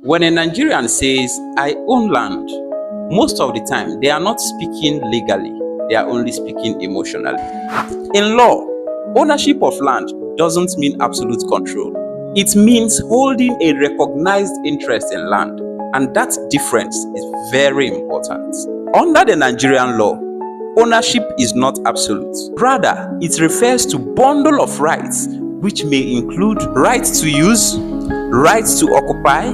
When a Nigerian says, "I own land," most of the time they are not speaking legally, they are only speaking emotionally. In law, ownership of land doesn't mean absolute control. It means holding a recognized interest in land, and that difference is very important. Under the Nigerian law, ownership is not absolute. Rather, it refers to a bundle of rights, which may include rights to use, rights to occupy,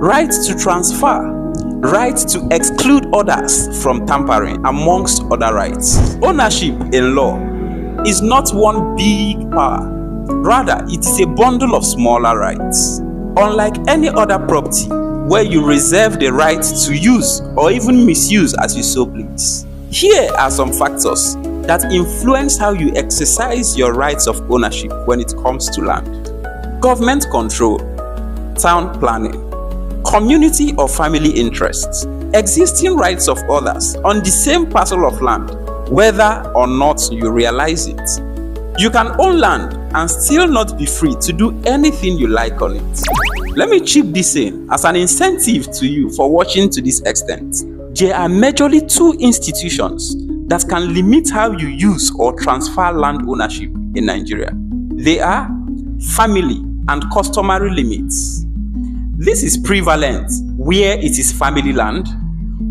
rights to transfer, rights to exclude others from tampering, amongst other rights. Ownership in law is not one big power. Rather, it is a bundle of smaller rights. Unlike any other property, where you reserve the right to use or even misuse as you so please. Here are some factors that influence how you exercise your rights of ownership when it comes to land. Government control, town planning, community or family interests, existing rights of others on the same parcel of land, whether or not you realize it. You can own land and still not be free to do anything you like on it. Let me chip this in as an incentive to you for watching to this extent. There are majorly two institutions that can limit how you use or transfer land ownership in Nigeria. They are family and customary limits. This is prevalent where it is family land,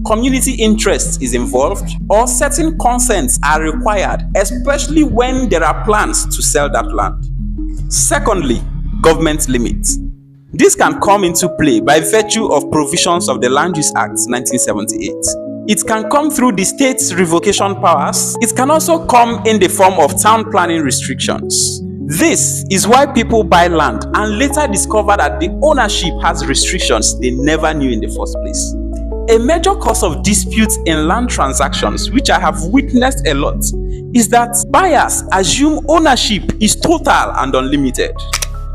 community interest is involved, or certain consents are required, especially when there are plans to sell that land. Secondly, government limits. This can come into play by virtue of provisions of the Land Use Act 1978. It can come through the state's revocation powers. It can also come in the form of town planning restrictions. This is why people buy land and later discover that the ownership has restrictions they never knew in the first place. A major cause of disputes in land transactions, which I have witnessed a lot, is that buyers assume ownership is total and unlimited.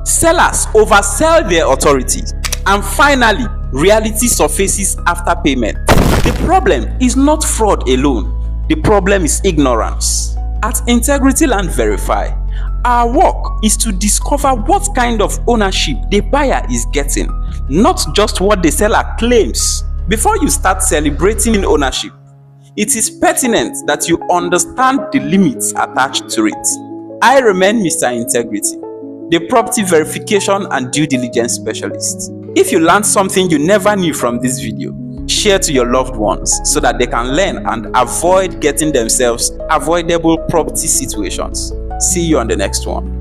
Sellers oversell their authority, and finally, reality surfaces after payment. The problem is not fraud alone, the problem is ignorance. At Integrity Land Verify, our work is to discover what kind of ownership the buyer is getting, not just what the seller claims. Before you start celebrating ownership, it is pertinent that you understand the limits attached to it. I remain Mr. Integrity, the property verification and due diligence specialist. If you learned something you never knew from this video, share to your loved ones so that they can learn and avoid getting themselves avoidable property situations. See you on the next one.